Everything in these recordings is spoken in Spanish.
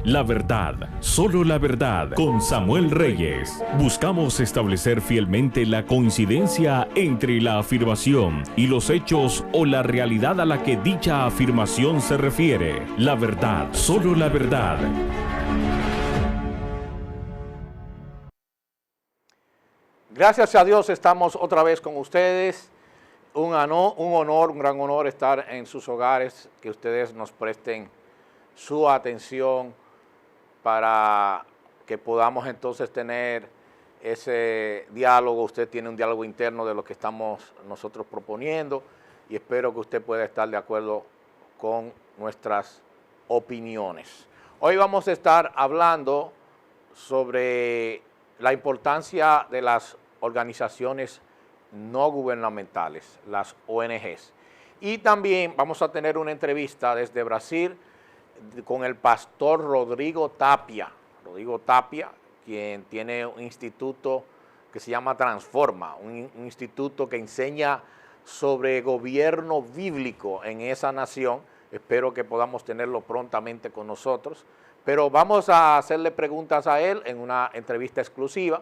La verdad, solo la verdad, con Samuel Reyes. Buscamos establecer fielmente la coincidencia entre la afirmación y los hechos o la realidad a la que dicha afirmación se refiere. La verdad, solo la verdad. Gracias a Dios estamos otra vez con ustedes. Un honor, un gran honor estar en sus hogares, que ustedes nos presten su atención para que podamos entonces tener ese diálogo. Usted tiene un diálogo interno de lo que estamos nosotros proponiendo y espero que usted pueda estar de acuerdo con nuestras opiniones. Hoy vamos a estar hablando sobre la importancia de las organizaciones no gubernamentales, las ONGs. Y también vamos a tener una entrevista desde Brasil con el pastor Rodrigo Tapia. Rodrigo Tapia, quien tiene un instituto que se llama Transforma, un instituto que enseña sobre gobierno bíblico en esa nación. Espero que podamos tenerlo prontamente con nosotros. Pero vamos a hacerle preguntas a él en una entrevista exclusiva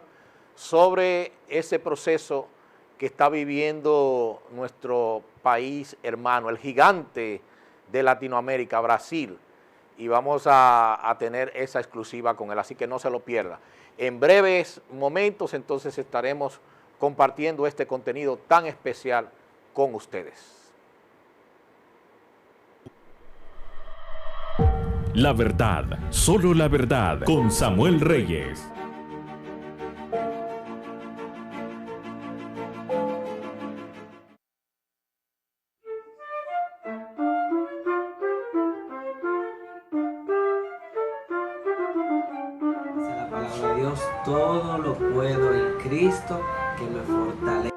sobre ese proceso que está viviendo nuestro país hermano, el gigante de Latinoamérica, Brasil. Y vamos a tener esa exclusiva con él, así que no se lo pierda. En breves momentos entonces estaremos compartiendo este contenido tan especial con ustedes. La verdad, solo la verdad, con Samuel Reyes. Dice la palabra de Dios, todo lo puedo en Cristo que me fortalece.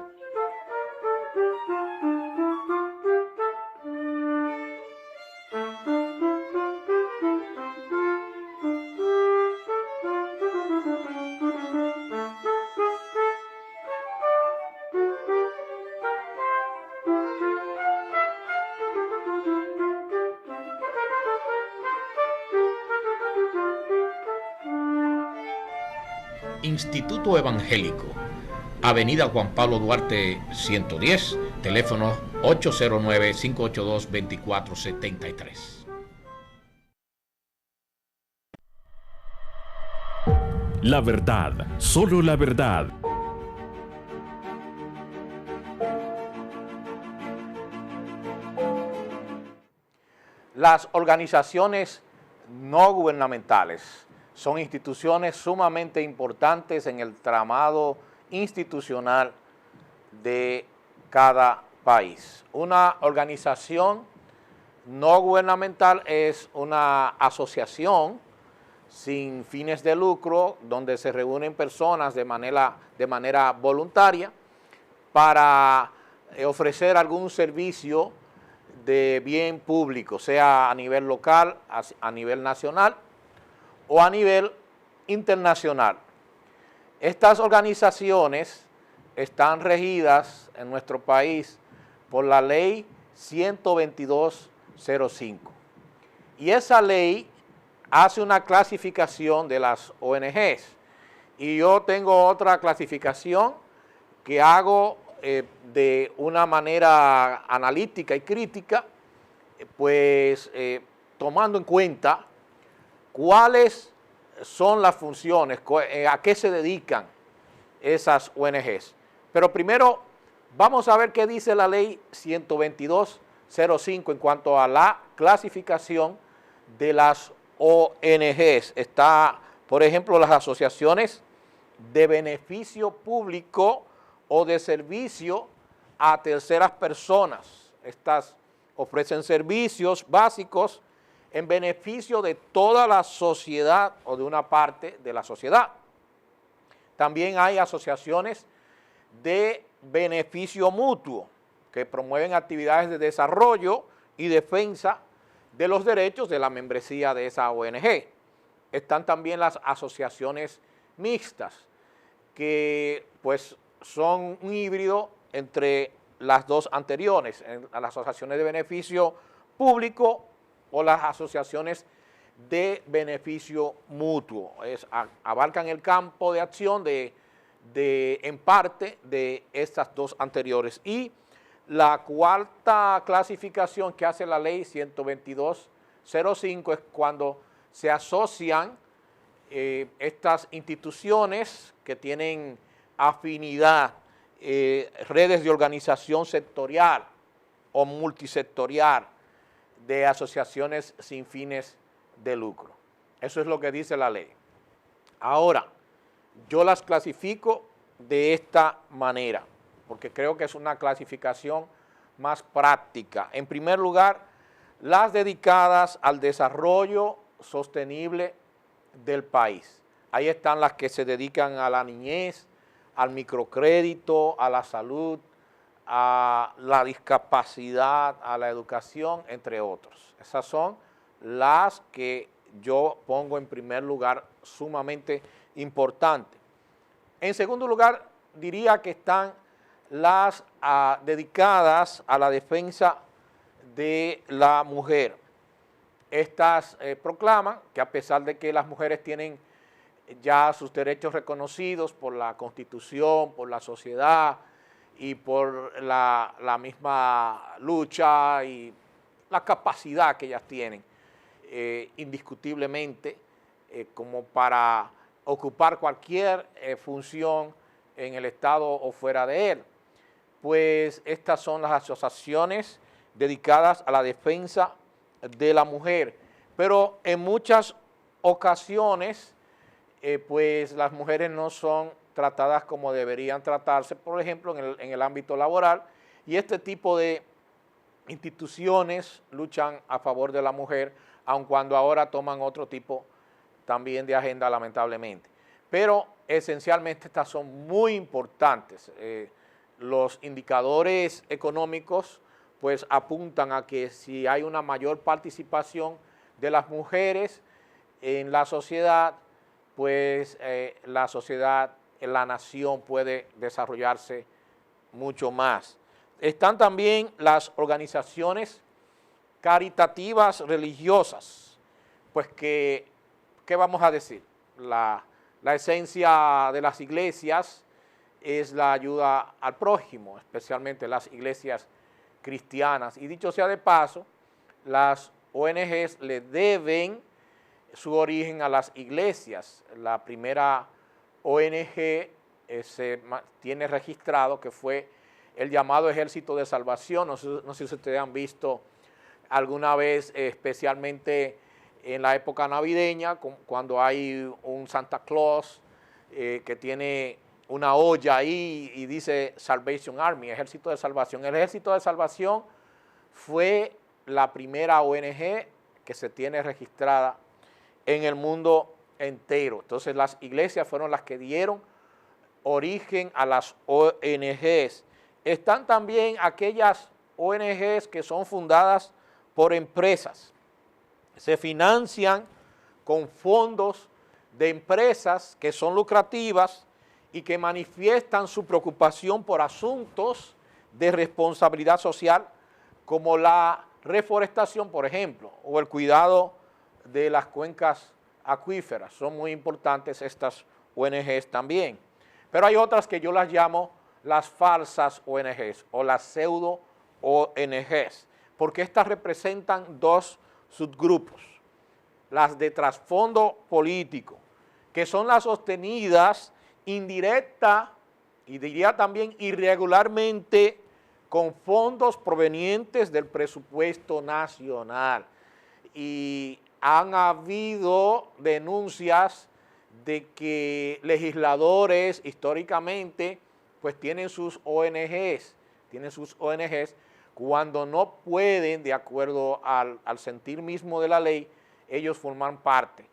Instituto Evangélico, Avenida Juan Pablo Duarte 110, teléfono 809-582-2473. La verdad, solo la verdad. Las organizaciones no gubernamentales son instituciones sumamente importantes en el tramado institucional de cada país. Una organización no gubernamental es una asociación sin fines de lucro donde se reúnen personas de manera voluntaria para ofrecer algún servicio de bien público, sea a nivel local, a nivel nacional o a nivel internacional. Estas organizaciones están regidas en nuestro país por la ley 12205. Y esa ley hace una clasificación de las ONGs. Y yo tengo otra clasificación que hago de una manera analítica y crítica, pues tomando en cuenta cuáles son las funciones, a qué se dedican esas ONGs. Pero primero vamos a ver qué dice la ley 12205 en cuanto a la clasificación de las ONGs. Está, por ejemplo, las asociaciones de beneficio público o de servicio a terceras personas. Estas ofrecen servicios básicos en beneficio de toda la sociedad o de una parte de la sociedad. También hay asociaciones de beneficio mutuo que promueven actividades de desarrollo y defensa de los derechos de la membresía de esa ONG. Están también las asociaciones mixtas, que pues son un híbrido entre las dos anteriores, las asociaciones de beneficio público o las asociaciones de beneficio mutuo. Abarcan el campo de acción en parte de estas dos anteriores. Y la cuarta clasificación que hace la ley 122.05 es cuando se asocian estas instituciones que tienen afinidad, redes de organización sectorial o multisectorial de asociaciones sin fines de lucro. Eso es lo que dice la ley. Ahora, yo las clasifico de esta manera, porque creo que es una clasificación más práctica. En primer lugar, las dedicadas al desarrollo sostenible del país. Ahí están las que se dedican a la niñez, al microcrédito, a la salud, a la discapacidad, a la educación, entre otros. Esas son las que yo pongo en primer lugar, sumamente importante. En segundo lugar, diría que están las dedicadas a la defensa de la mujer. Estas proclaman que a pesar de que las mujeres tienen ya sus derechos reconocidos por la Constitución, por la sociedad y por la misma lucha y la capacidad que ellas tienen, indiscutiblemente, como para ocupar cualquier función en el Estado o fuera de él, pues estas son las asociaciones dedicadas a la defensa de la mujer. Pero en muchas ocasiones, pues las mujeres no son tratadas como deberían tratarse, por ejemplo, en el ámbito laboral, y este tipo de instituciones luchan a favor de la mujer, aun cuando ahora toman otro tipo también de agenda, lamentablemente. Pero esencialmente estas son muy importantes. Los indicadores económicos pues apuntan a que si hay una mayor participación de las mujeres en la sociedad, pues la sociedad, la nación puede desarrollarse mucho más. Están también las organizaciones caritativas religiosas, pues ¿qué vamos a decir? La esencia de las iglesias es la ayuda al prójimo, especialmente las iglesias cristianas. Y dicho sea de paso, las ONGs le deben su origen a las iglesias. La primera ONG se tiene registrado que fue el llamado Ejército de Salvación. No sé si ustedes han visto alguna vez, especialmente en la época navideña, cuando hay un Santa Claus que tiene una olla ahí y dice Salvation Army, Ejército de Salvación. El Ejército de Salvación fue la primera ONG que se tiene registrada en el mundo entero. Entonces las iglesias fueron las que dieron origen a las ONGs. Están también aquellas ONGs que son fundadas por empresas. Se financian con fondos de empresas que son lucrativas y que manifiestan su preocupación por asuntos de responsabilidad social como la reforestación, por ejemplo, o el cuidado de las cuencas acuíferas. Son muy importantes estas ONGs también. Pero hay otras que yo las llamo las falsas ONGs o las pseudo ONGs, porque estas representan dos subgrupos. Las de trasfondo político, que son las sostenidas indirecta y diría también irregularmente con fondos provenientes del presupuesto nacional. Y han habido denuncias de que legisladores históricamente pues tienen sus ONGs cuando no pueden, de acuerdo al sentir mismo de la ley, ellos forman parte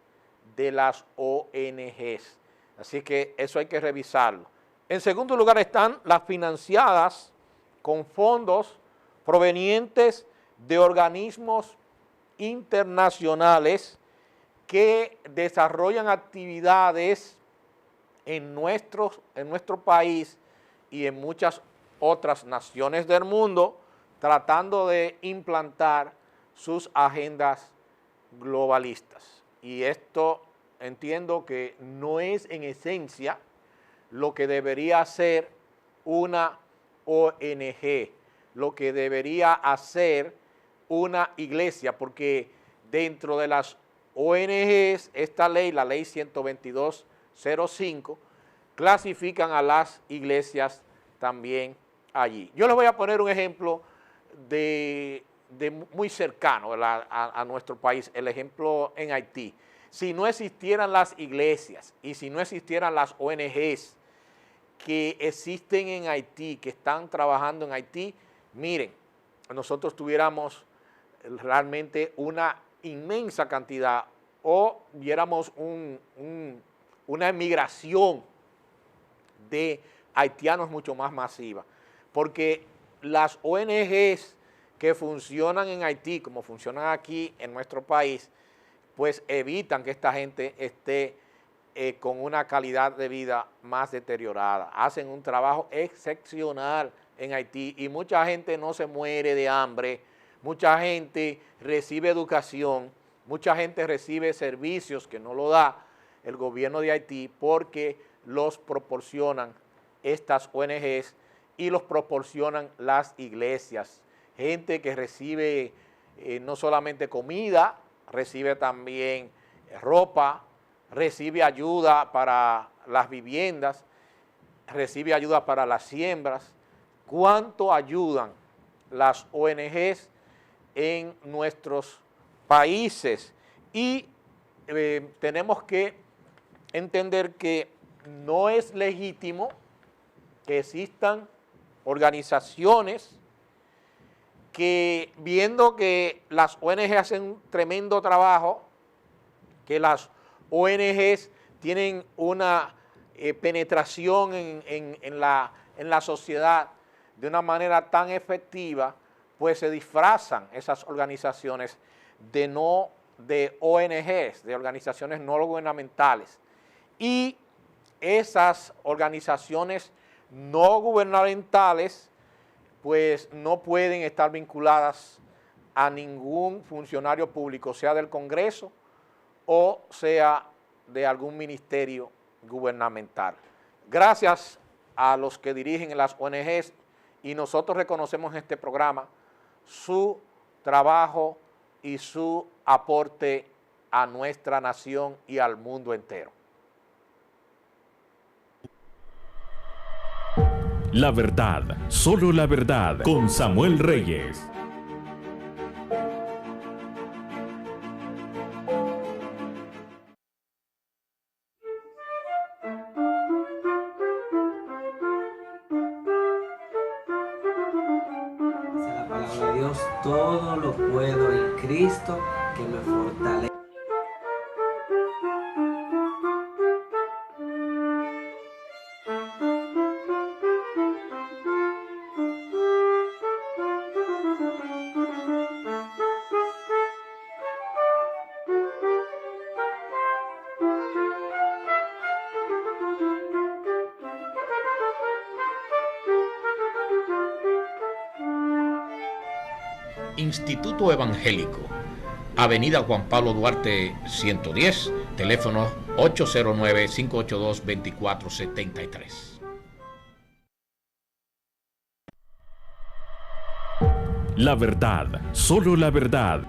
de las ONGs. Así que eso hay que revisarlo. En segundo lugar están las financiadas con fondos provenientes de organismos internacionales que desarrollan actividades en nuestro país y en muchas otras naciones del mundo, tratando de implantar sus agendas globalistas. Y esto entiendo que no es en esencia lo que debería hacer una ONG, lo que debería hacer una iglesia, porque dentro de las ONGs, esta ley, la ley 122.05, clasifican a las iglesias también allí. Yo les voy a poner un ejemplo de muy cercano a nuestro país, el ejemplo en Haití. Si no existieran las iglesias y si no existieran las ONGs que existen en Haití, que están trabajando en Haití, miren, nosotros tuviéramos realmente una inmensa cantidad o viéramos una emigración de haitianos mucho más masiva, porque las ONGs que funcionan en Haití, como funcionan aquí en nuestro país, pues evitan que esta gente esté con una calidad de vida más deteriorada. Hacen un trabajo excepcional en Haití y mucha gente no se muere de hambre, mucha gente recibe educación, mucha gente recibe servicios que no lo da el gobierno de Haití porque los proporcionan estas ONGs y los proporcionan las iglesias. Gente que recibe no solamente comida, recibe también ropa, recibe ayuda para las viviendas, recibe ayuda para las siembras. ¿Cuánto ayudan las ONGs en nuestros países? Y tenemos que entender que no es legítimo que existan organizaciones que, viendo que las ONG hacen un tremendo trabajo, que las ONGs tienen una penetración en la sociedad de una manera tan efectiva, pues se disfrazan esas organizaciones de ONGs, de organizaciones no gubernamentales. Y esas organizaciones no gubernamentales pues no pueden estar vinculadas a ningún funcionario público, sea del Congreso o sea de algún ministerio gubernamental. Gracias a los que dirigen las ONGs, y nosotros reconocemos en este programa su trabajo y su aporte a nuestra nación y al mundo entero. La verdad, solo la verdad, con Samuel Reyes. Dice la palabra de Dios, todo lo puedo en Cristo que me fortalece. Instituto Evangélico, Avenida Juan Pablo Duarte 110, teléfono 809-582-2473. La verdad, solo la verdad.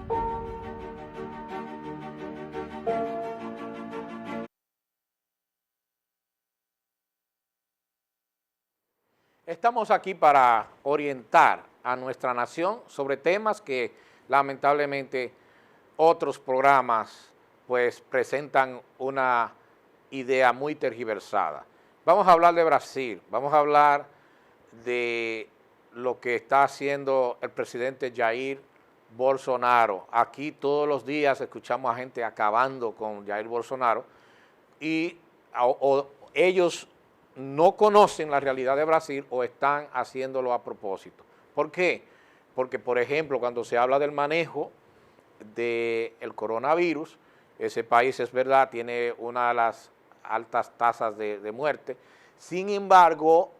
Estamos aquí para orientar a nuestra nación sobre temas que lamentablemente otros programas pues presentan una idea muy tergiversada. Vamos a hablar de Brasil, vamos a hablar de lo que está haciendo el presidente Jair Bolsonaro. Aquí todos los días escuchamos a gente acabando con Jair Bolsonaro y ellos no conocen la realidad de Brasil o están haciéndolo a propósito. ¿Por qué? Porque, por ejemplo, cuando se habla del manejo del coronavirus, ese país, es verdad, tiene una de las altas tasas de muerte. Sin embargo,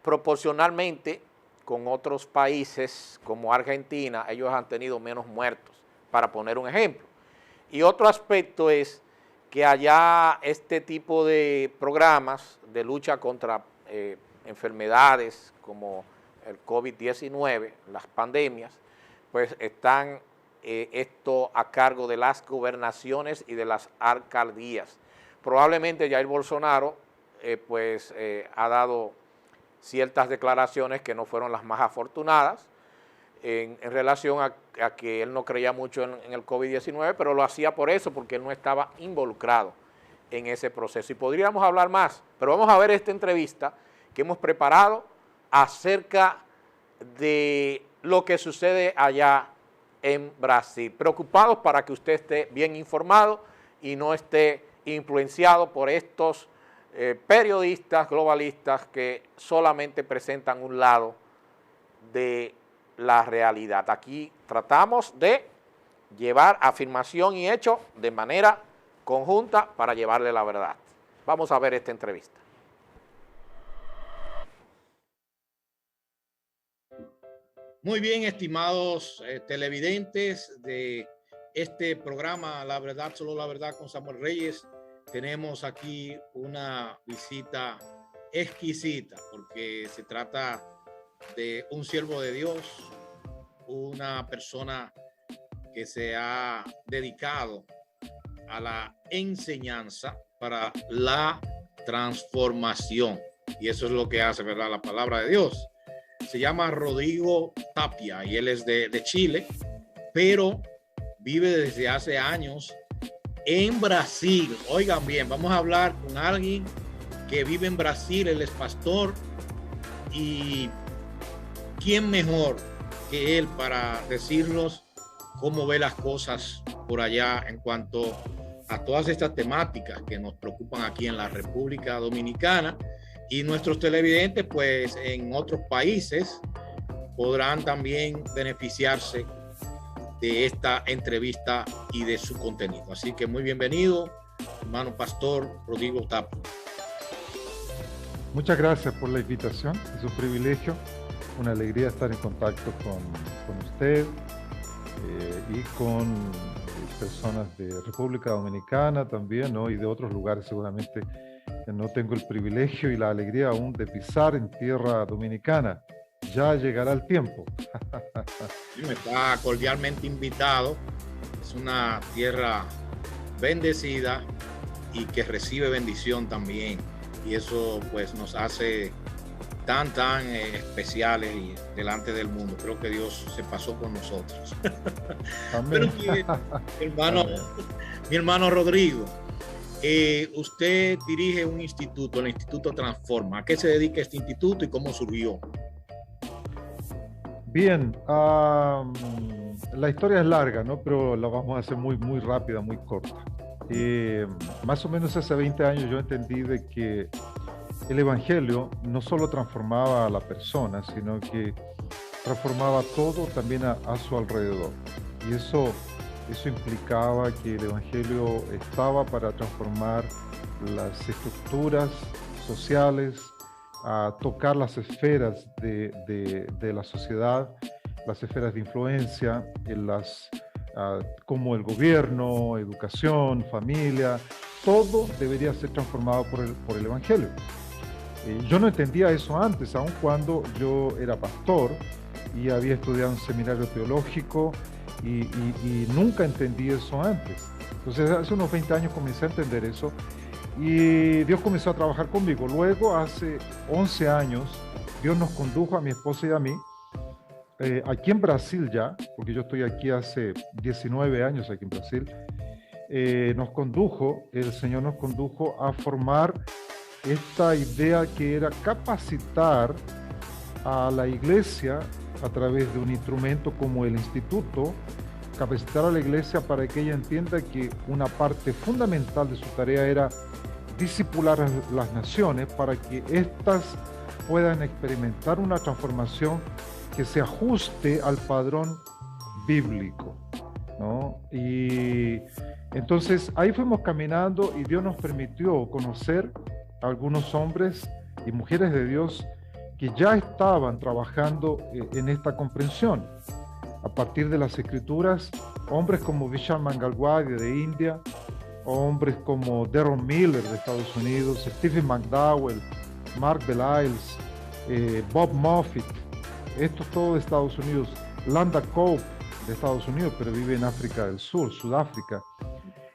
proporcionalmente, con otros países como Argentina, ellos han tenido menos muertos, para poner un ejemplo. Y otro aspecto es que allá este tipo de programas de lucha contra enfermedades como el COVID-19, las pandemias, pues están esto a cargo de las gobernaciones y de las alcaldías. Probablemente Jair Bolsonaro ha dado ciertas declaraciones que no fueron las más afortunadas en relación a que él no creía mucho en el COVID-19, pero lo hacía por eso, porque él no estaba involucrado en ese proceso. Y podríamos hablar más, pero vamos a ver esta entrevista que hemos preparado acerca de lo que sucede allá en Brasil. Preocupados para que usted esté bien informado y no esté influenciado por estos periodistas globalistas que solamente presentan un lado de la realidad. Aquí tratamos de llevar afirmación y hecho de manera conjunta para llevarle la verdad. Vamos a ver esta entrevista. Muy bien, estimados televidentes de este programa La Verdad, Solo la Verdad con Samuel Reyes. Tenemos aquí una visita exquisita porque se trata de un siervo de Dios, una persona que se ha dedicado a la enseñanza para la transformación. Y eso es lo que hace, ¿verdad?, la palabra de Dios. Se llama Rodrigo Tapia y él es de Chile, pero vive desde hace años en Brasil. Oigan bien, vamos a hablar con alguien que vive en Brasil, él es pastor, y quién mejor que él para decirnos cómo ve las cosas por allá en cuanto a todas estas temáticas que nos preocupan aquí en la República Dominicana, y nuestros televidentes pues en otros países podrán también beneficiarse de esta entrevista y de su contenido. Así que muy bienvenido, hermano pastor Rodrigo Tapia. Muchas gracias por la invitación, es un privilegio, una alegría estar en contacto con usted y con personas de República Dominicana también, ¿no? Y de otros lugares seguramente. No tengo el privilegio y la alegría aún de pisar en tierra dominicana. Ya llegará el tiempo. Me está cordialmente invitado. Es una tierra bendecida y que recibe bendición también. Y eso pues nos hace tan especiales y delante del mundo. Creo que Dios se pasó con nosotros. Amén. Pero mi hermano Rodrigo, usted dirige un instituto, el Instituto Transforma. ¿A qué se dedica este instituto y cómo surgió? Bien, la historia es larga, ¿no? Pero la vamos a hacer muy rápida, muy corta. Más o menos hace 20 años yo entendí de que el Evangelio no solo transformaba a la persona, sino que transformaba todo también a su alrededor. Y eso implicaba que el Evangelio estaba para transformar las estructuras sociales, a tocar las esferas de la sociedad, las esferas de influencia, como el gobierno, educación, familia, todo debería ser transformado por el Evangelio. Yo no entendía eso antes, aun cuando yo era pastor y había estudiado un seminario teológico, y nunca entendí eso antes. Entonces hace unos 20 años comencé a entender eso y Dios comenzó a trabajar conmigo. Luego hace 11 años Dios nos condujo a mi esposa y a mí aquí en Brasil ya, porque yo estoy aquí hace 19 años aquí en Brasil. El Señor nos condujo a formar esta idea que era capacitar a la iglesia a través de un instrumento como el instituto, capacitar a la iglesia para que ella entienda que una parte fundamental de su tarea era discipular a las naciones para que éstas puedan experimentar una transformación que se ajuste al padrón bíblico, ¿no? Y entonces ahí fuimos caminando y Dios nos permitió conocer a algunos hombres y mujeres de Dios que ya estaban trabajando en esta comprensión. A partir de las escrituras, hombres como Vishal Mangalwadi de India, hombres como Deron Miller de Estados Unidos, Stephen McDowell, Mark Beliles, Bob Moffitt, esto es todo de Estados Unidos, Landa Cope de Estados Unidos, pero vive en África del Sur, Sudáfrica,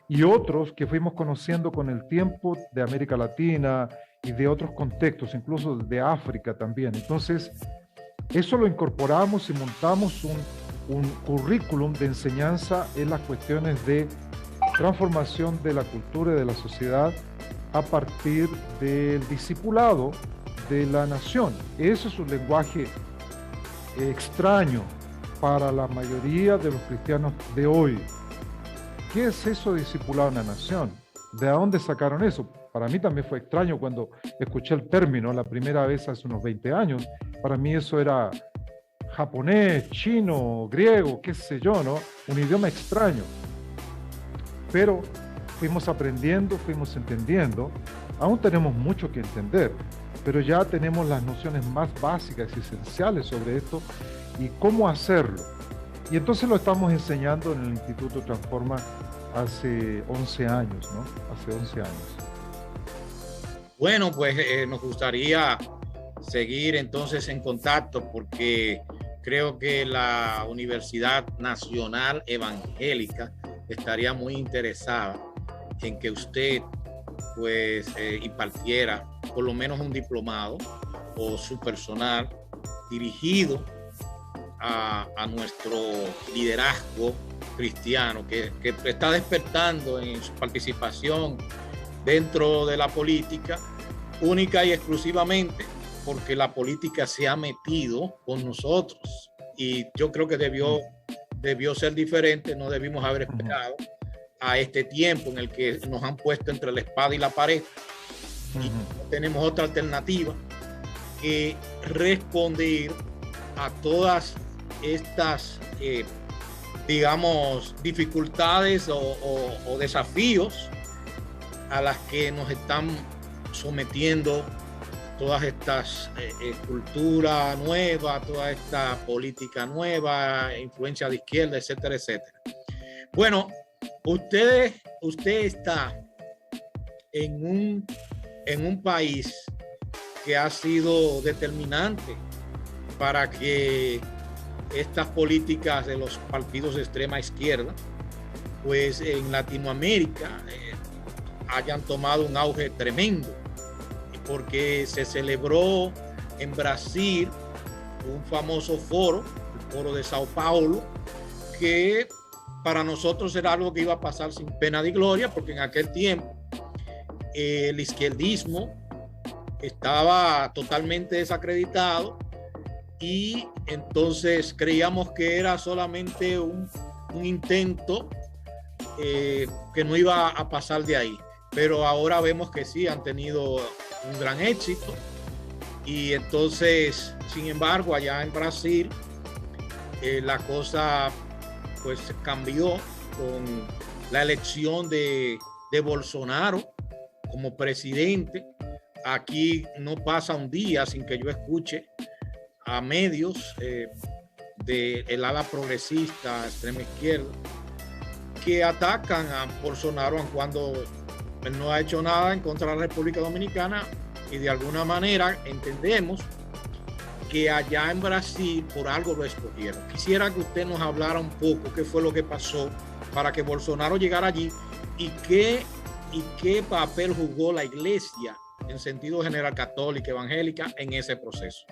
y otros que fuimos conociendo con el tiempo de América Latina y de otros contextos, incluso de África también. Entonces, eso lo incorporamos y montamos un currículum de enseñanza en las cuestiones de transformación de la cultura y de la sociedad a partir del discipulado de la nación. Ese es un lenguaje extraño para la mayoría de los cristianos de hoy. ¿Qué es eso de discipulado en la nación? ¿De dónde sacaron eso? Para mí también fue extraño cuando escuché el término la primera vez hace unos 20 años. Para mí eso era japonés, chino, griego, qué sé yo, ¿no? Un idioma extraño. Pero fuimos aprendiendo, fuimos entendiendo. Aún tenemos mucho que entender, pero ya tenemos las nociones más básicas y esenciales sobre esto y cómo hacerlo. Y entonces lo estamos enseñando en el Instituto Transforma hace 11 años, ¿no? Hace 11 años. Bueno, pues nos gustaría seguir entonces en contacto porque creo que la Universidad Nacional Evangélica estaría muy interesada en que usted pues impartiera por lo menos un diplomado o su personal dirigido a nuestro liderazgo cristiano que está despertando en su participación dentro de la política única y exclusivamente porque la política se ha metido con nosotros y yo creo que debió ser diferente, no debimos haber esperado a este tiempo en el que nos han puesto entre la espada y la pared y no tenemos otra alternativa que responder a todas estas digamos dificultades o desafíos a las que nos están sometiendo todas estas cultura nueva, toda esta política nueva, influencia de izquierda, etcétera, etcétera. Bueno, usted está en un país que ha sido determinante para que estas políticas de los partidos de extrema izquierda, pues en Latinoamérica hayan tomado un auge tremendo, porque se celebró en Brasil un famoso foro, el foro de Sao Paulo, que para nosotros era algo que iba a pasar sin pena ni gloria, porque en aquel tiempo el izquierdismo estaba totalmente desacreditado y entonces creíamos que era solamente un intento que no iba a pasar de ahí. Pero ahora vemos que sí han tenido un gran éxito y entonces, sin embargo, allá en Brasil la cosa pues cambió con la elección de Bolsonaro como presidente. Aquí no pasa un día sin que yo escuche a medios del ala progresista, extrema izquierda, que atacan a Bolsonaro cuando él no ha hecho nada en contra de la República Dominicana y de alguna manera entendemos que allá en Brasil por algo lo escogieron. Quisiera que usted nos hablara un poco qué fue lo que pasó para que Bolsonaro llegara allí y qué papel jugó la iglesia en sentido general católica, evangélica en ese proceso.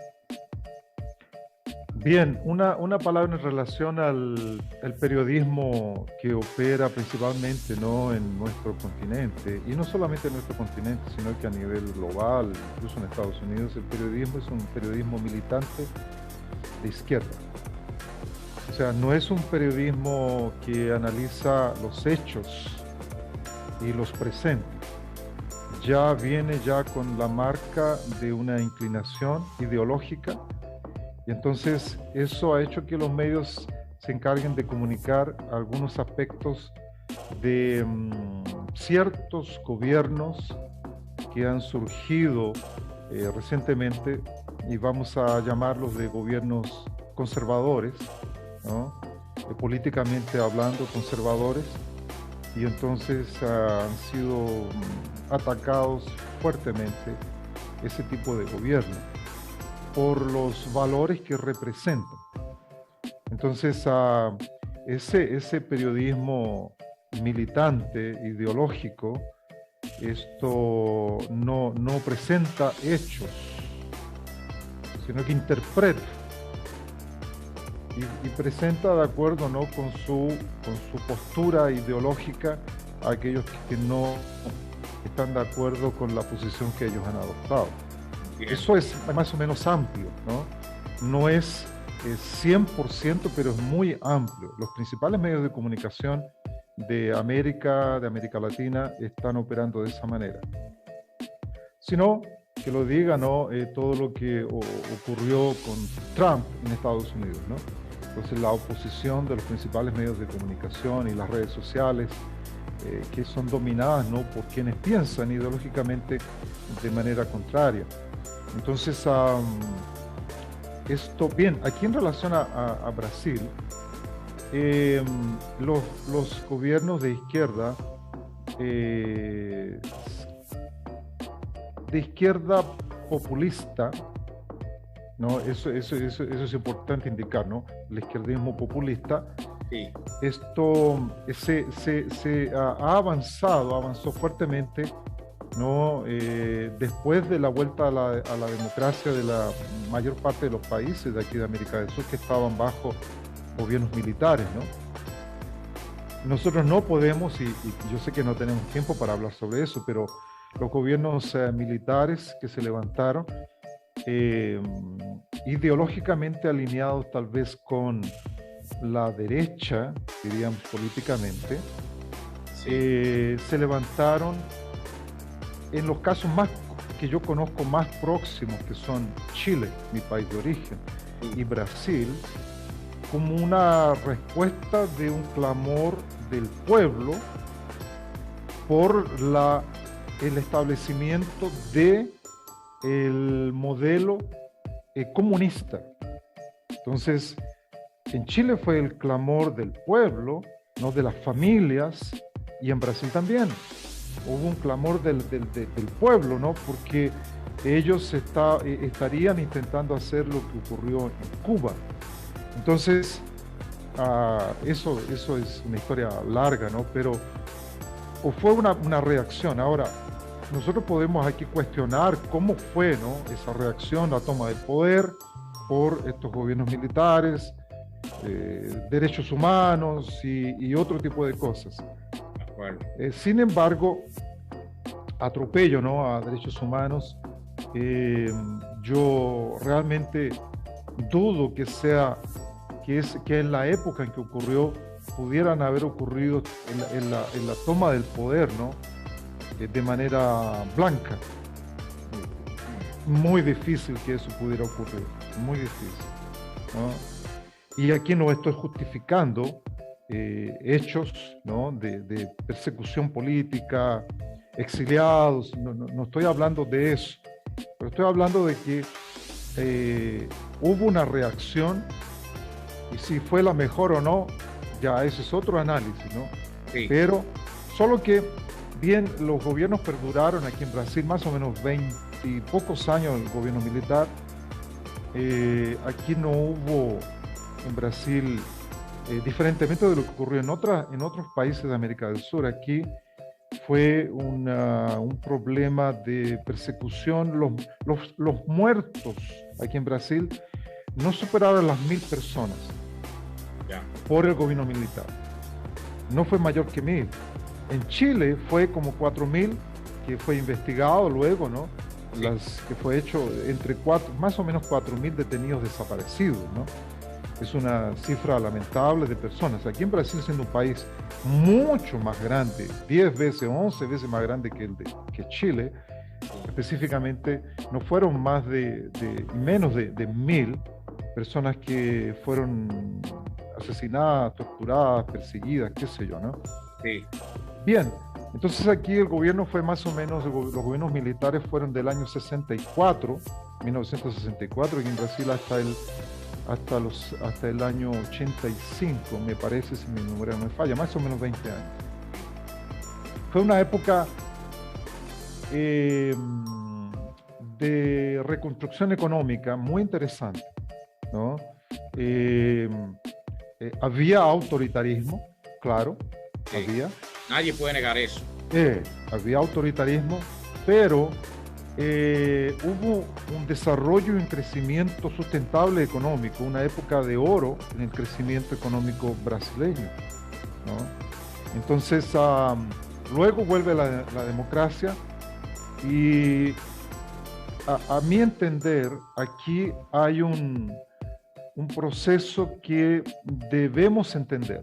Bien, una palabra en relación al periodismo que opera principalmente, ¿no?, en nuestro continente, y no solamente en nuestro continente, sino que a nivel global, incluso en Estados Unidos, el periodismo es un periodismo militante de izquierda. O sea, no es un periodismo que analiza los hechos y los presenta. Ya viene con la marca de una inclinación ideológica. Y entonces eso ha hecho que los medios se encarguen de comunicar algunos aspectos de ciertos gobiernos que han surgido recientemente y vamos a llamarlos de gobiernos conservadores, ¿no? Políticamente hablando, conservadores, y entonces han sido atacados fuertemente ese tipo de gobierno por los valores que representan. Entonces, ese periodismo militante, ideológico, esto no presenta hechos, sino que interpreta y presenta de acuerdo, ¿no?, con su postura ideológica a aquellos que no están de acuerdo con la posición que ellos han adoptado. Bien. Eso es más o menos amplio, ¿no? No es 100%, pero es muy amplio. Los principales medios de comunicación de América Latina, están operando de esa manera. Sino que lo diga, ¿no?, todo lo que ocurrió con Trump en Estados Unidos, ¿no? Entonces la oposición de los principales medios de comunicación y las redes sociales, que son dominadas, ¿no?, por quienes piensan ideológicamente de manera contraria. Entonces, esto, bien, aquí en relación a Brasil, los gobiernos de izquierda populista, ¿no? Eso es importante indicar, ¿no? El izquierdismo populista, sí. Esto avanzó fuertemente, ¿no? Después de la vuelta a la democracia de la mayor parte de los países de aquí de América del Sur, que estaban bajo gobiernos militares, ¿no? Nosotros no podemos, y yo sé que no tenemos tiempo para hablar sobre eso, pero los gobiernos militares que se levantaron, ideológicamente alineados tal vez con la derecha, diríamos políticamente, sí. Se levantaron en los casos más que yo conozco más próximos, que son Chile, mi país de origen, y Brasil, como una respuesta de un clamor del pueblo por el establecimiento del modelo comunista. Entonces, en Chile fue el clamor del pueblo, no de las familias, y en Brasil también hubo un clamor del pueblo, ¿no? Porque ellos estarían intentando hacer lo que ocurrió en Cuba. Entonces, eso es una historia larga, ¿no? Pero fue una reacción. Ahora, nosotros podemos aquí cuestionar cómo fue, ¿no?, esa reacción, la toma del poder por estos gobiernos militares, derechos humanos y otro tipo de cosas. Bueno. Sin embargo, atropello, ¿no?, a derechos humanos, yo realmente dudo que en la época en que ocurrió pudieran haber ocurrido en la toma del poder, ¿no?, de manera blanca. Muy difícil que eso pudiera ocurrir, muy difícil, ¿no? Y aquí no estoy justificando hechos, ¿no?, de persecución política, exiliados, no estoy hablando de eso, pero estoy hablando de que hubo una reacción, y si fue la mejor o no, ya ese es otro análisis, ¿no? Sí. Pero solo que, bien, los gobiernos perduraron aquí en Brasil más o menos 20 y pocos años el gobierno militar. Aquí no hubo en Brasil, diferentemente de lo que ocurrió en otros países de América del Sur, aquí fue un problema de persecución. Los muertos aquí en Brasil no superaron las 1000 personas por el gobierno militar. No fue mayor que 1000. En Chile fue como 4000, que fue investigado luego, ¿no? Que fue hecho entre más o menos 4000 detenidos desaparecidos, ¿no? Es una cifra lamentable de personas. Aquí en Brasil, siendo un país mucho más grande, 10 veces, 11 veces más grande que Chile, específicamente, no fueron menos de 1000 personas que fueron asesinadas, torturadas, perseguidas, qué sé yo, ¿no? Sí. Bien, Entonces aquí el gobierno fue más o menos, los gobiernos militares fueron del año 64, 1964, y en Brasil hasta el año 85, me parece, si mi memoria no me falla, más o menos 20 años. Fue una época de reconstrucción económica muy interesante, ¿no? Había autoritarismo, claro, Sí. había. Nadie puede negar eso. Había autoritarismo, pero hubo un desarrollo y un crecimiento sustentable económico, una época de oro en el crecimiento económico brasileño, ¿no? Entonces, luego vuelve la democracia y a mi entender, aquí hay un proceso que debemos entender,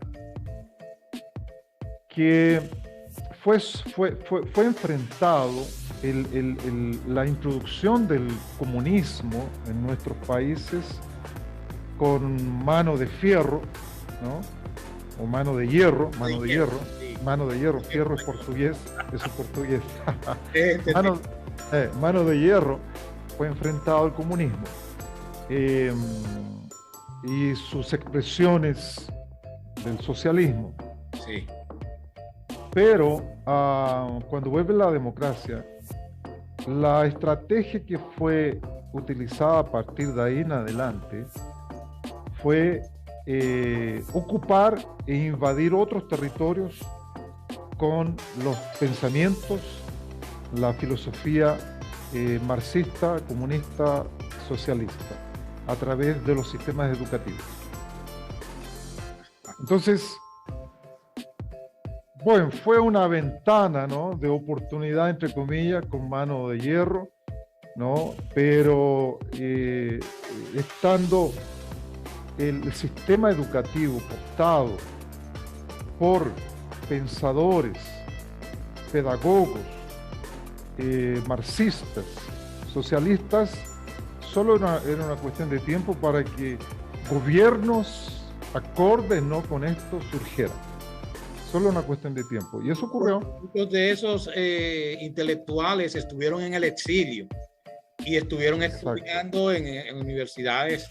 que fue enfrentado la introducción del comunismo en nuestros países con mano de fierro, ¿no? O mano de hierro, Sí. fierro es portugués, mano de hierro, fue enfrentado al comunismo y sus expresiones del socialismo. Sí. Pero cuando vuelve la democracia, la estrategia que fue utilizada a partir de ahí en adelante fue ocupar e invadir otros territorios con los pensamientos, la filosofía marxista, comunista, socialista, a través de los sistemas educativos. Entonces, bueno, fue una ventana, ¿no?, de oportunidad, entre comillas, con mano de hierro, ¿no? Pero estando el sistema educativo cooptado por pensadores, pedagogos, marxistas, socialistas, solo era una cuestión de tiempo para que gobiernos acordes, ¿no?, con esto surgieran. Solo una cuestión de tiempo. Y eso ocurrió. Muchos de esos intelectuales estuvieron en el exilio y estuvieron estudiando en universidades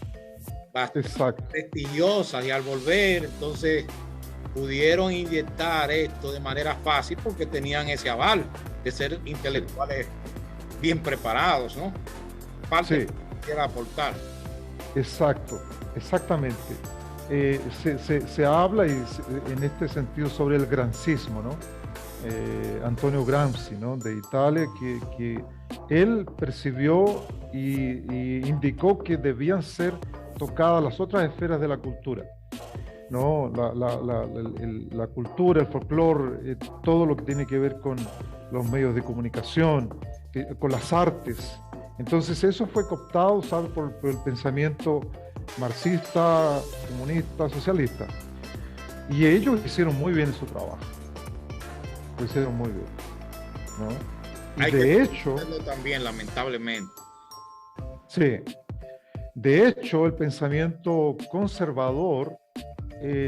bastante prestigiosas, y al volver, entonces, pudieron inyectar esto de manera fácil porque tenían ese aval de ser intelectuales bien preparados, ¿no? Parte que quiera aportar. Exactamente. Se habla en este sentido sobre el gramscismo, ¿no? Antonio Gramsci, ¿no?, de Italia, que él percibió y indicó que debían ser tocadas las otras esferas de la cultura, ¿no? La cultura, el folclore, todo lo que tiene que ver con los medios de comunicación, con las artes. Entonces eso fue cooptado, ¿sabes?, por el pensamiento marxista, comunista, socialista. Y ellos hicieron muy bien su trabajo. Lo hicieron muy bien, ¿no? Y de hecho, también, lamentablemente. Sí. De hecho, el pensamiento conservador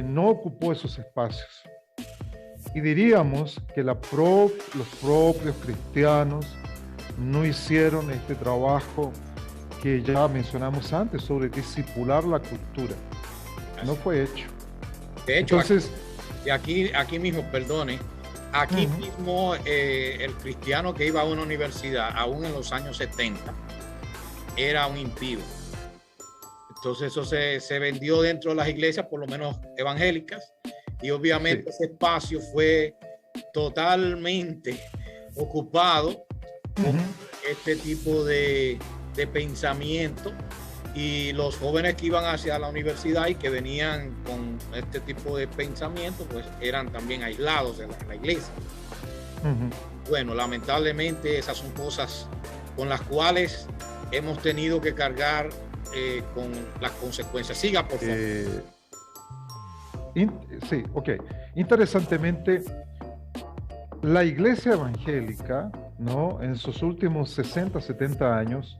no ocupó esos espacios. Y diríamos que los propios cristianos no hicieron este trabajo que ya mencionamos antes sobre discipular la cultura. No fue hecho. De hecho, entonces, aquí mismo, perdone, aquí mismo el cristiano que iba a una universidad, aún en los años 70, era un impío. Entonces eso se vendió dentro de las iglesias, por lo menos evangélicas, y obviamente ese espacio fue totalmente ocupado con este tipo de pensamiento, y los jóvenes que iban hacia la universidad y que venían con este tipo de pensamiento, pues eran también aislados de la iglesia. Bueno, lamentablemente esas son cosas con las cuales hemos tenido que cargar con las consecuencias. Siga, por favor. Sí, ok. Interesantemente, la iglesia evangélica, ¿no?, en sus últimos 60, 70 años,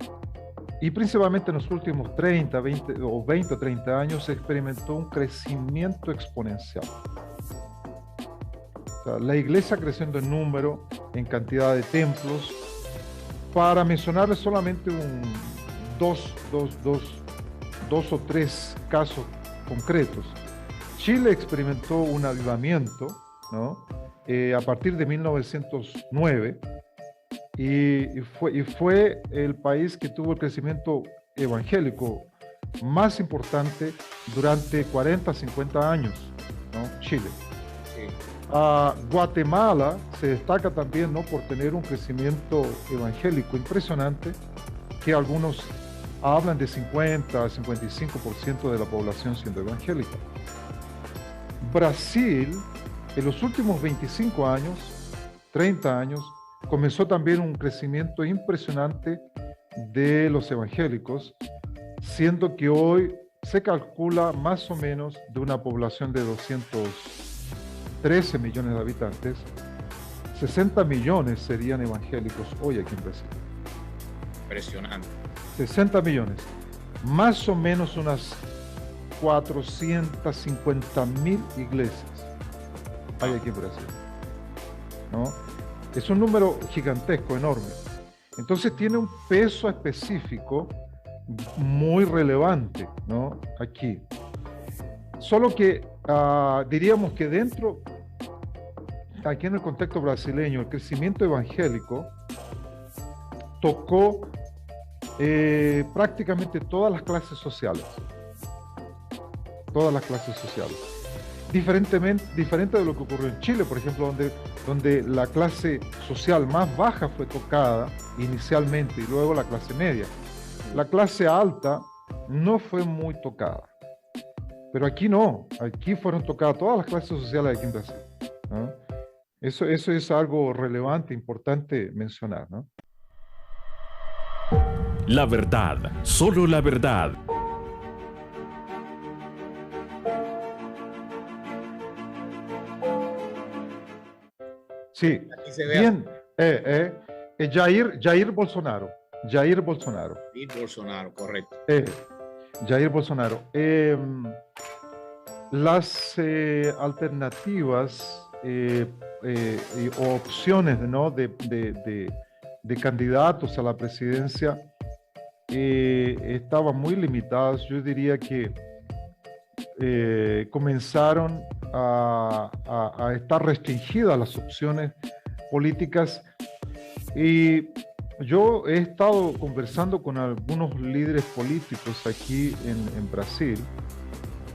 y principalmente en los últimos 30, 20 o 30 años, experimentó un crecimiento exponencial. O sea, la iglesia creciendo en número, en cantidad de templos. Para mencionarles solamente dos o tres casos concretos. Chile experimentó un avivamiento, ¿no? A partir de 1909 y fue el país que tuvo el crecimiento evangélico más importante durante 40, 50 años, ¿no? Chile. Sí. Guatemala se destaca también, ¿no? Por tener un crecimiento evangélico impresionante, que algunos hablan de 50 a 55% de la población siendo evangélica. Brasil, en los últimos 25 años, 30 años, comenzó también un crecimiento impresionante de los evangélicos, siendo que hoy se calcula más o menos de una población de 213 millones de habitantes, 60 millones serían evangélicos hoy aquí en Brasil. Impresionante. 60 millones, más o menos unas 450.000 iglesias hay aquí en Brasil, ¿no? Es un número gigantesco, enorme. Entonces tiene un peso específico muy relevante, ¿no? Aquí. Solo que diríamos que aquí en el contexto brasileño, el crecimiento evangélico tocó prácticamente todas las clases sociales. Todas las clases sociales. Diferente de lo que ocurrió en Chile, por ejemplo, donde la clase social más baja fue tocada inicialmente y luego la clase media. La clase alta no fue muy tocada. Pero aquí no, aquí fueron tocadas todas las clases sociales aquí en Brasil, ¿no? Eso es algo relevante, importante mencionar, ¿no? La verdad, solo la verdad. Sí, Aquí se ve bien. Jair Bolsonaro. Jair Bolsonaro, correcto. Jair Bolsonaro. Las alternativas o opciones, ¿no? de candidatos a la presidencia estaban muy limitadas. Yo diría que comenzaron a estar restringidas las opciones políticas, y yo he estado conversando con algunos líderes políticos aquí en Brasil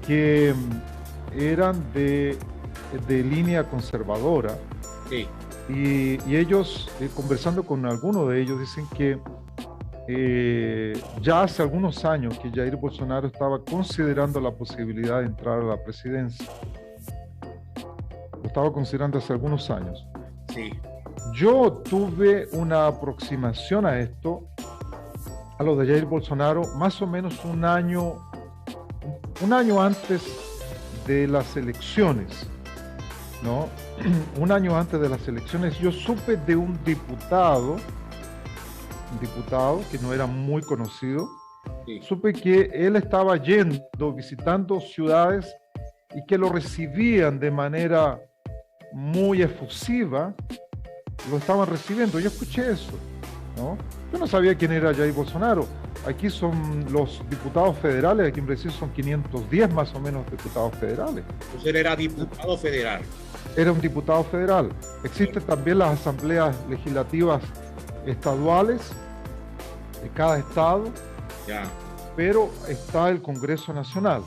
que eran de línea conservadora. Sí. Y ellos, conversando con algunos de ellos, dicen que ya hace algunos años que Jair Bolsonaro estaba considerando la posibilidad de entrar a la presidencia. Lo estaba considerando hace algunos años. Sí. Yo tuve una aproximación a esto, a lo de Jair Bolsonaro, más o menos un año antes de las elecciones, ¿no? Un año antes de las elecciones yo supe de un diputado que no era muy conocido. Sí. Supe que él estaba visitando ciudades y que lo recibían de manera muy efusiva, lo estaban recibiendo. Yo escuché eso, ¿no? Yo no sabía quién era Jair Bolsonaro. Aquí son los diputados federales, aquí en Brasil son 510 más o menos diputados federales. Entonces él era diputado federal. Era un diputado federal. Existen también las asambleas legislativas estaduales de cada estado, Ya. pero está el Congreso Nacional.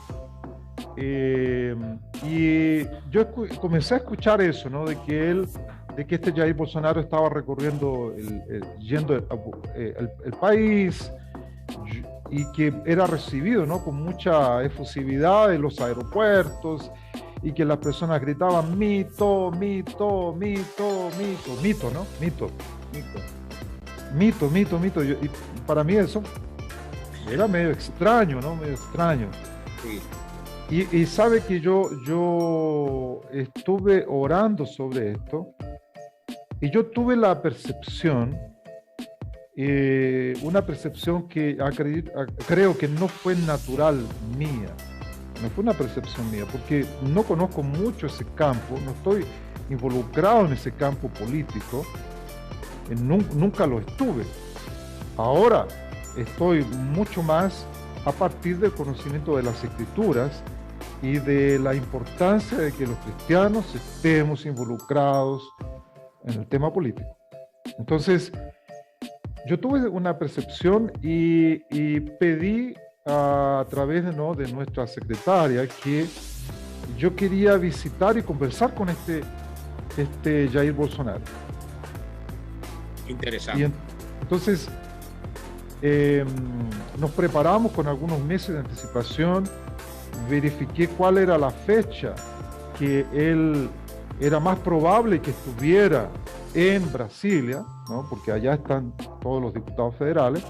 Y yo comencé a escuchar eso, ¿no? De que este Jair Bolsonaro estaba recorriendo el país y que era recibido, ¿no? Con mucha efusividad en los aeropuertos, y que las personas gritaban mito, mito, mito, mito, mito, ¿no? Mito, mito, mito, mito. Y para mí eso era medio extraño, ¿no? Medio extraño. Sí. Y sabe que yo estuve orando sobre esto, y yo tuve la percepción, una percepción que creo que no fue natural mía, no fue una percepción mía, porque no conozco mucho ese campo, no estoy involucrado en ese campo político, nunca lo estuve. Ahora estoy mucho más a partir del conocimiento de las escrituras y de la importancia de que los cristianos estemos involucrados en el tema político. Entonces, yo tuve una percepción y pedí a través de nuestra secretaria que yo quería visitar y conversar con este Jair Bolsonaro. Interesante. Y entonces, nos preparamos con algunos meses de anticipación, verifiqué cuál era la fecha que él era más probable que estuviera en Brasilia, ¿no? Porque allá están todos los diputados federales.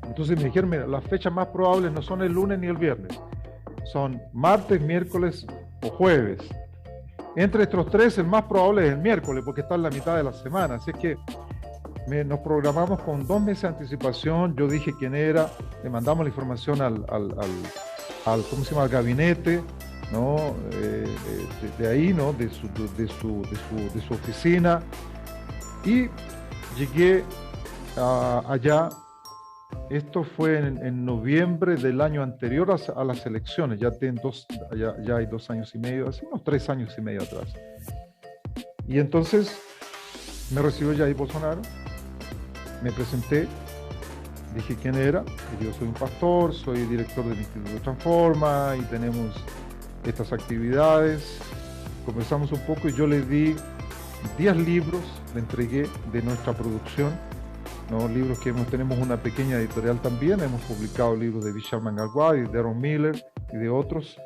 Entonces me dijeron, mira, las fechas más probables no son el lunes ni el viernes, son martes, miércoles o jueves. Entre estos tres, el más probable es el miércoles, porque está en la mitad de la semana. Así es que nos programamos con 2 meses de anticipación. Yo dije quién era, le mandamos la información al ¿cómo se llama?, al gabinete, ¿no? De ahí, ¿no? de su oficina, y llegué allá. Esto fue en noviembre del año anterior a las elecciones, ya hay 2 años y medio, hace unos 3 años y medio atrás. Y entonces me recibió Jair Bolsonaro, me presenté, dije quién era, dije, yo soy un pastor, soy director del Instituto Transforma y tenemos estas actividades. Conversamos un poco y yo le di 10 libros, le entregué de nuestra producción, ¿no? Libros que tenemos una pequeña editorial también, hemos publicado libros de Vishal Mangalwadi, de Aaron Miller y de otros,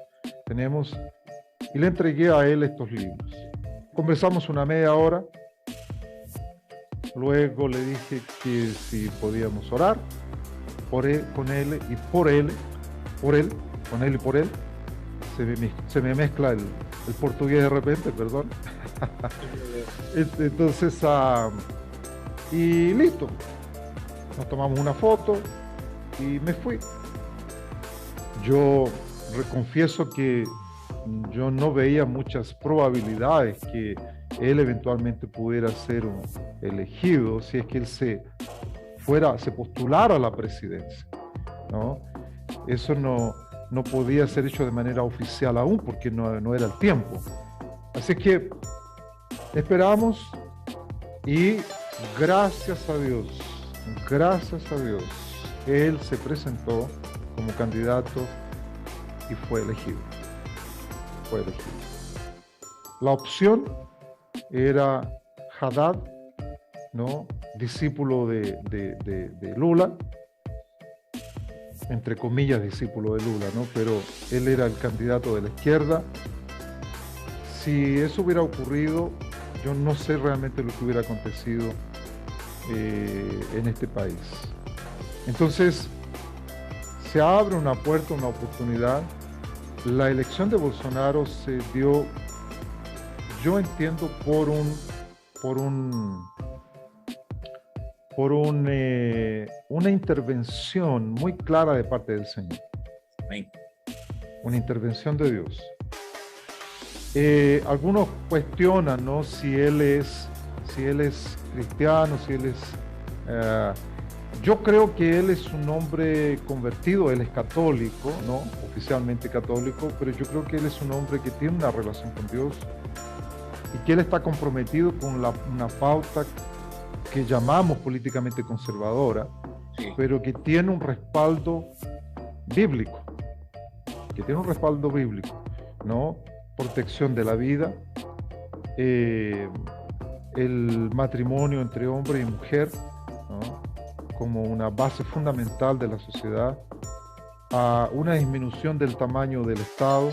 y le entregué a él estos libros. Conversamos una media hora, luego le dije que si podíamos orar con él y por él, se me mezcla el portugués de repente, perdón. Entonces, y listo, nos tomamos una foto y me fui. Yo confieso que yo no veía muchas probabilidades que él eventualmente pudiera ser elegido si es que él se postulara a la presidencia, ¿no? Eso no podía ser hecho de manera oficial aún porque no era el tiempo. Así que esperamos y gracias a Dios, él se presentó como candidato y fue elegido. La opción era Haddad, ¿no? Discípulo de Lula, entre comillas discípulo de Lula, ¿no? Pero él era el candidato de la izquierda. Si eso hubiera ocurrido, yo no sé realmente lo que hubiera acontecido en este país. Entonces, se abre una puerta, una oportunidad. La elección de Bolsonaro se dio, yo entiendo, por una intervención muy clara de parte del Señor. Amén. Una intervención de Dios. Algunos cuestionan, ¿no?, si él es cristiano, si él es... yo creo que él es un hombre convertido, él es católico, ¿no?, oficialmente católico, pero yo creo que él es un hombre que tiene una relación con Dios y que él está comprometido con una pauta que llamamos políticamente conservadora, sí, pero que tiene un respaldo bíblico, ¿no? Protección de la vida, el matrimonio entre hombre y mujer, ¿no?, como una base fundamental de la sociedad, a una disminución del tamaño del Estado,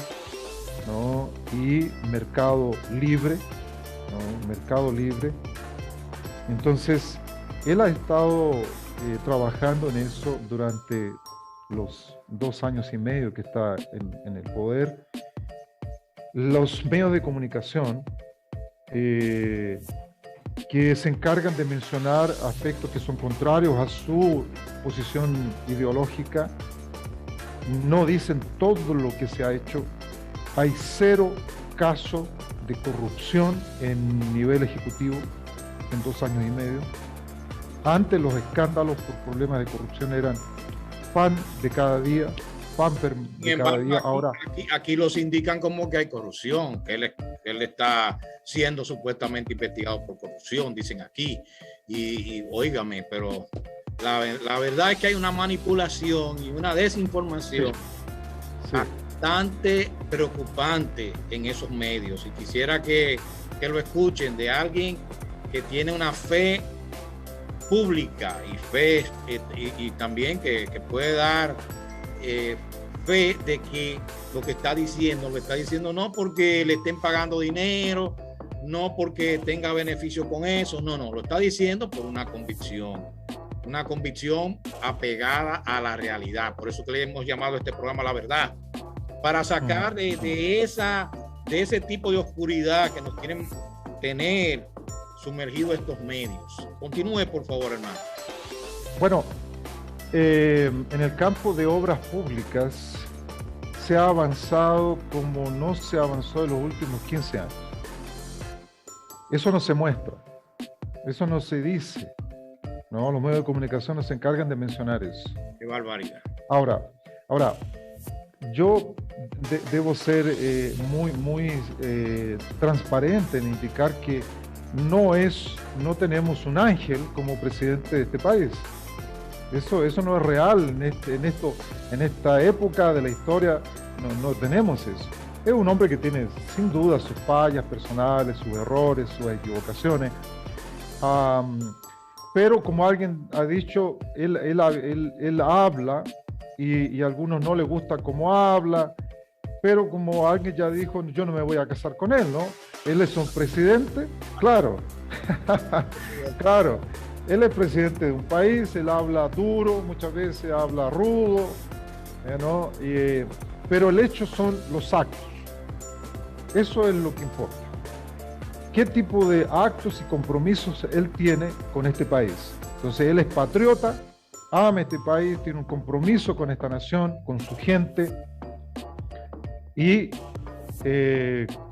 ¿no?, y mercado libre, ¿no?, mercado libre. Entonces, él ha estado trabajando en eso durante los 2 años y medio que está en el poder. Los medios de comunicación que se encargan de mencionar aspectos que son contrarios a su posición ideológica no dicen todo lo que se ha hecho. Hay 0 casos de corrupción en nivel ejecutivo en 2 años y medio. Antes los escándalos por problemas de corrupción eran pan de cada día, de cada día. Ahora aquí los indican como que hay corrupción, que él está siendo supuestamente investigado por corrupción, dicen aquí. Y óigame, pero la verdad es que hay una manipulación y una desinformación bastante preocupante en esos medios. Y quisiera que lo escuchen de alguien que tiene una fe pública y fe y también que puede dar fe de que lo está diciendo no porque le estén pagando dinero, no porque tenga beneficio con eso, no, lo está diciendo por una convicción apegada a la realidad. Por eso que le hemos llamado a este programa La Verdad, para sacar de ese tipo de oscuridad que nos quieren tener sumergido estos medios. Continúe, por favor, hermano. Bueno, en el campo de obras públicas se ha avanzado como no se avanzó en los últimos 15 años. Eso no se muestra, eso no se dice, ¿no? Los medios de comunicación no se encargan de mencionar eso. Qué barbaridad. Ahora, yo debo ser muy transparente en indicar que no tenemos un ángel como presidente de este país. Eso no es real en esta época de la historia. No tenemos eso. Es un hombre que tiene sin duda sus fallas personales, sus errores, sus equivocaciones. Pero como alguien ha dicho, él habla y a algunos no les gusta cómo habla, pero como alguien ya dijo, yo no me voy a casar con él, ¿no? Él es un presidente, claro, claro, él es presidente de un país, él habla duro, muchas veces habla rudo, ¿no? Pero el hecho son los actos, eso es lo que importa. ¿Qué tipo de actos y compromisos él tiene con este país? Entonces él es patriota, ama este país, tiene un compromiso con esta nación, con su gente, y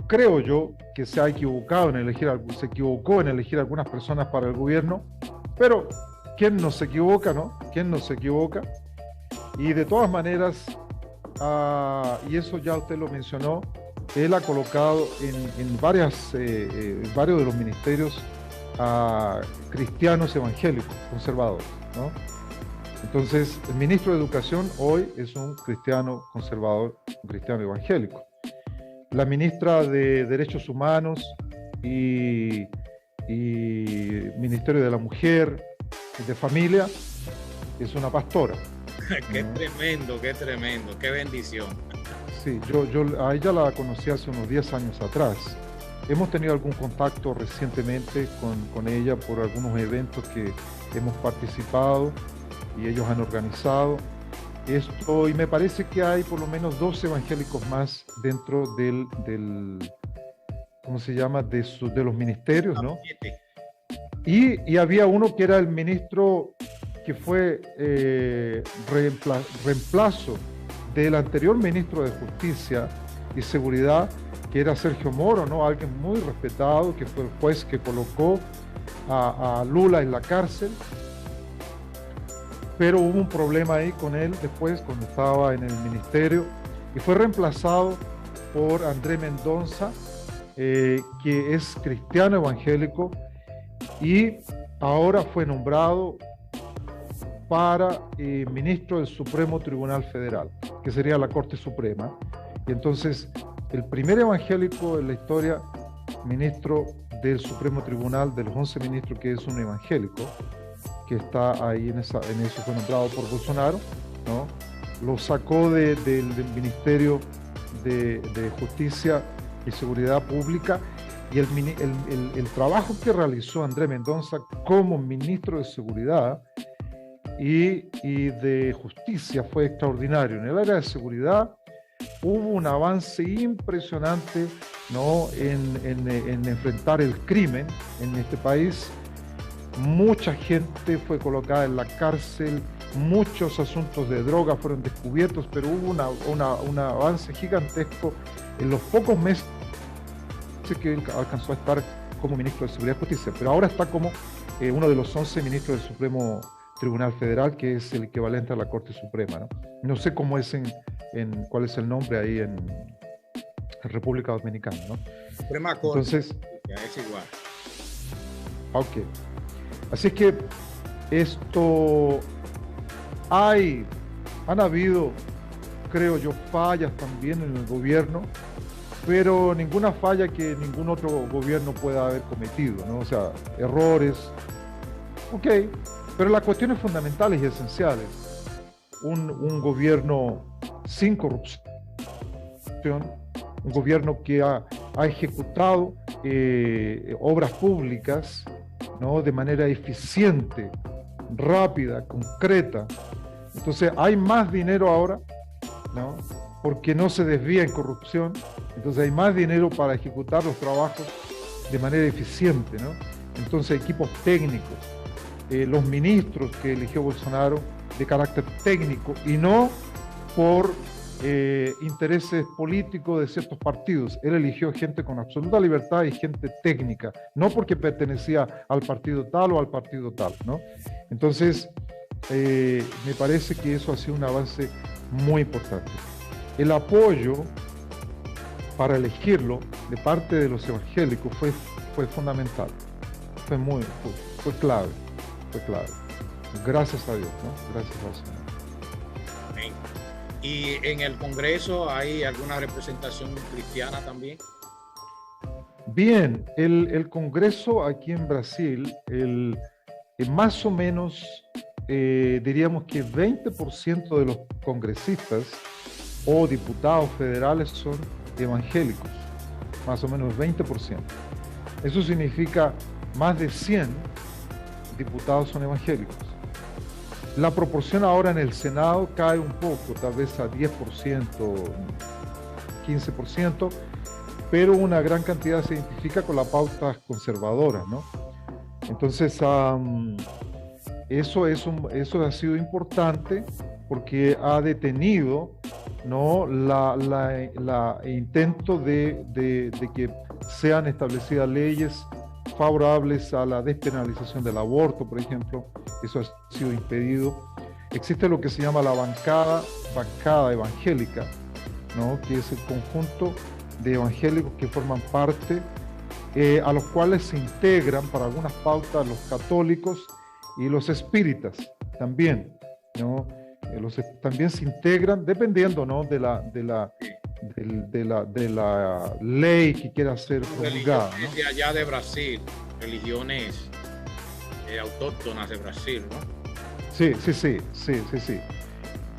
creo yo que se equivocó en elegir algunas personas para el gobierno, pero ¿quién no se equivoca, no? ¿Quién no se equivoca? Y de todas maneras, y eso ya usted lo mencionó, él ha colocado en varios de los ministerios a cristianos evangélicos, conservadores, ¿no? Entonces, el ministro de Educación hoy es un cristiano conservador, un cristiano evangélico. La ministra de Derechos Humanos y Ministerio de la Mujer y de Familia es una pastora. Qué tremendo, qué bendición. Sí, yo a ella la conocí hace unos 10 años atrás. Hemos tenido algún contacto recientemente con ella por algunos eventos que hemos participado y ellos han organizado esto, y me parece que hay por lo menos 2 evangélicos más dentro del ¿cómo se llama? De los ministerios, ¿no? Y había uno que era el ministro que fue reemplazo del anterior ministro de Justicia y Seguridad, que era Sergio Moro, ¿no? Alguien muy respetado, que fue el juez que colocó a Lula en la cárcel. Pero hubo un problema ahí con él después, cuando estaba en el ministerio, y fue reemplazado por André Mendonça, que es cristiano evangélico, y ahora fue nombrado para ministro del Supremo Tribunal Federal, que sería la Corte Suprema. Y entonces, el primer evangélico en la historia, ministro del Supremo Tribunal, de los 11 ministros, que es un evangélico, que está ahí en eso, fue nombrado por Bolsonaro, ¿no? Lo sacó del Ministerio de Justicia y Seguridad Pública, y el trabajo que realizó André Mendonça como ministro de Seguridad y de Justicia fue extraordinario. En el área de seguridad hubo un avance impresionante, ¿no? en enfrentar el crimen en este país. Mucha gente fue colocada en la cárcel, muchos asuntos de droga fueron descubiertos, pero hubo un avance gigantesco en los pocos meses que alcanzó a estar como ministro de Seguridad y Justicia, pero ahora está como uno de los 11 ministros del Supremo Tribunal Federal, que es el equivalente a la Corte Suprema, ¿no? No sé cómo es cuál es el nombre ahí en República Dominicana, ¿no? Suprema Corte. Entonces, ya es igual. ok. Así que han habido, creo yo, fallas también en el gobierno, pero ninguna falla que ningún otro gobierno pueda haber cometido, ¿no? O sea, errores, ok, pero las cuestiones fundamentales y esenciales, un gobierno sin corrupción, un gobierno que ha ejecutado obras públicas, ¿no? De manera eficiente, rápida, concreta. Entonces hay más dinero ahora, ¿no? Porque no se desvía en corrupción, entonces hay más dinero para ejecutar los trabajos de manera eficiente, ¿no? Entonces equipos técnicos, los ministros que eligió Bolsonaro de carácter técnico y no por intereses políticos de ciertos partidos. Él eligió gente con absoluta libertad y gente técnica, no porque pertenecía al partido tal o al partido tal, ¿no? Entonces, me parece que eso ha sido un avance muy importante. El apoyo para elegirlo de parte de los evangélicos fue fundamental, fue clave, Gracias a Dios, ¿no? Gracias al Señor. Amén. ¿Y en el Congreso hay alguna representación cristiana también? Bien, el Congreso aquí en Brasil, más o menos, diríamos que 20% de los congresistas o diputados federales son evangélicos, más o menos 20%. Eso significa más de 100 diputados son evangélicos. La proporción ahora en el Senado cae un poco, tal vez a 10%, 15%, pero una gran cantidad se identifica con las pautas conservadoras, ¿no? Entonces, eso ha sido importante porque ha detenido, ¿no? la intento de que sean establecidas leyes favorables a la despenalización del aborto, por ejemplo. Eso ha sido impedido. Existe lo que se llama la bancada evangélica, ¿no? Que es el conjunto de evangélicos que forman parte, a los cuales se integran para algunas pautas los católicos y los espíritas también, ¿no? También se integran dependiendo, ¿no? de la ley que quiera ser promulgada, ¿no? De allá de Brasil, religiones autóctonas de Brasil, ¿no? Sí.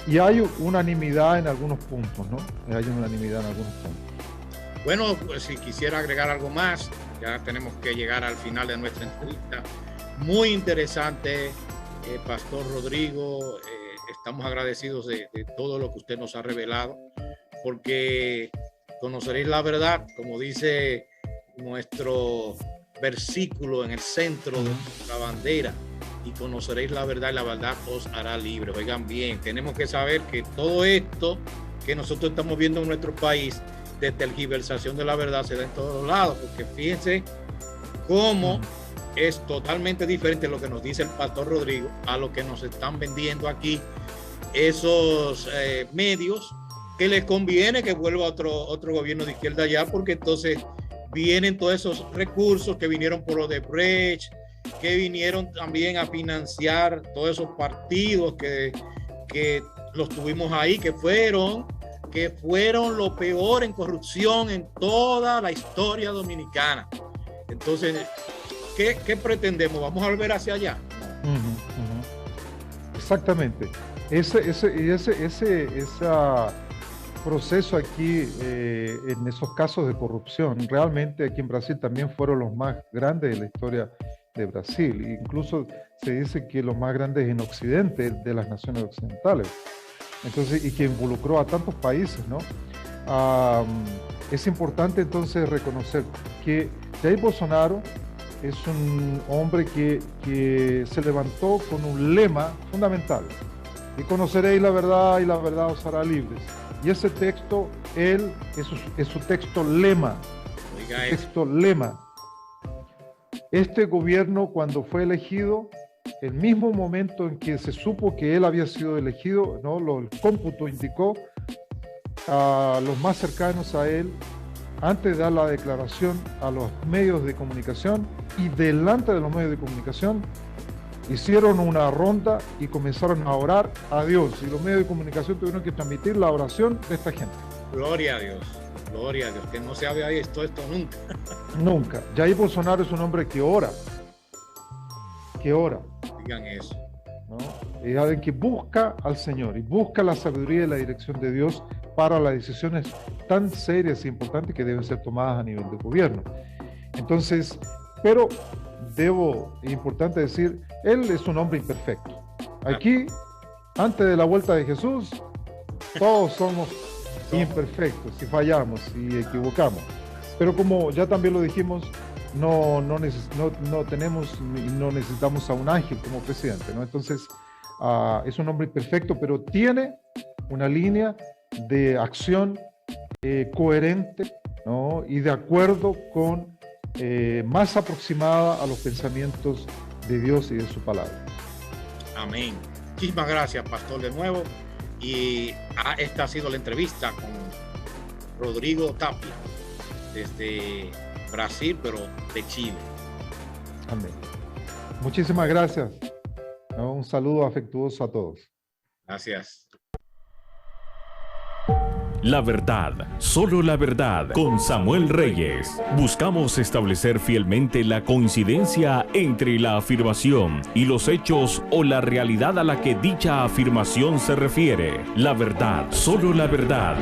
Y hay unanimidad en algunos puntos, ¿no? Bueno, pues si quisiera agregar algo más, ya tenemos que llegar al final de nuestra entrevista. Muy interesante, Pastor Rodrigo. Estamos agradecidos de todo lo que usted nos ha revelado, porque conoceréis la verdad, como dice nuestro versículo en el centro de la bandera, y conoceréis la verdad y la verdad os hará libre. Oigan bien, tenemos que saber que todo esto que nosotros estamos viendo en nuestro país de tergiversación de la verdad se da en todos lados, porque fíjense cómo es totalmente diferente lo que nos dice el Pastor Rodrigo a lo que nos están vendiendo aquí esos medios, que les conviene que vuelva otro gobierno de izquierda allá, porque entonces vienen todos esos recursos que vinieron por Odebrecht, que vinieron también a financiar todos esos partidos que los tuvimos ahí, que fueron lo peor en corrupción en toda la historia dominicana. Entonces, ¿qué pretendemos? ¿Vamos a volver hacia allá? Exactamente. Ese proceso aquí, en esos casos de corrupción, realmente aquí en Brasil también fueron los más grandes de la historia de Brasil. Incluso se dice que los más grandes en Occidente, de las naciones occidentales. Entonces, y que involucró a tantos países, ¿no? Es importante entonces reconocer que Jair Bolsonaro es un hombre que se levantó con un lema fundamental, y conoceréis la verdad y la verdad os hará libres. Y ese texto, es su texto lema. Oiga, Texto lema. Este gobierno, cuando fue elegido, el mismo momento en que se supo que él había sido elegido, ¿no? El cómputo indicó a los más cercanos a él, antes de dar la declaración a los medios de comunicación y delante de los medios de comunicación, hicieron una ronda y comenzaron a orar a Dios. Y los medios de comunicación tuvieron que transmitir la oración de esta gente. gloria a Dios, que no se había visto esto nunca. Nunca. Jair Bolsonaro es un hombre que ora. Digan eso. ¿No? Es alguien que busca al Señor y busca la sabiduría y la dirección de Dios para las decisiones tan serias e importantes que deben ser tomadas a nivel de gobierno. Entonces, pero es importante decir, él es un hombre imperfecto. Aquí, antes de la vuelta de Jesús, todos somos imperfectos y fallamos y equivocamos. Pero como ya también lo dijimos, no tenemos y no necesitamos a un ángel como presidente, ¿no? Entonces, es un hombre imperfecto, pero tiene una línea de acción coherente, ¿no? Y de acuerdo con, más aproximada a los pensamientos de Dios y de su palabra. Amén. Muchísimas gracias, pastor, de nuevo. Y esta ha sido la entrevista con Rodrigo Tapia, desde Brasil, pero de Chile. Amén. Muchísimas gracias. Un saludo afectuoso a todos. Gracias. La verdad, solo la verdad, con Samuel Reyes. Buscamos establecer fielmente la coincidencia entre la afirmación y los hechos o la realidad a la que dicha afirmación se refiere. La verdad, solo la verdad.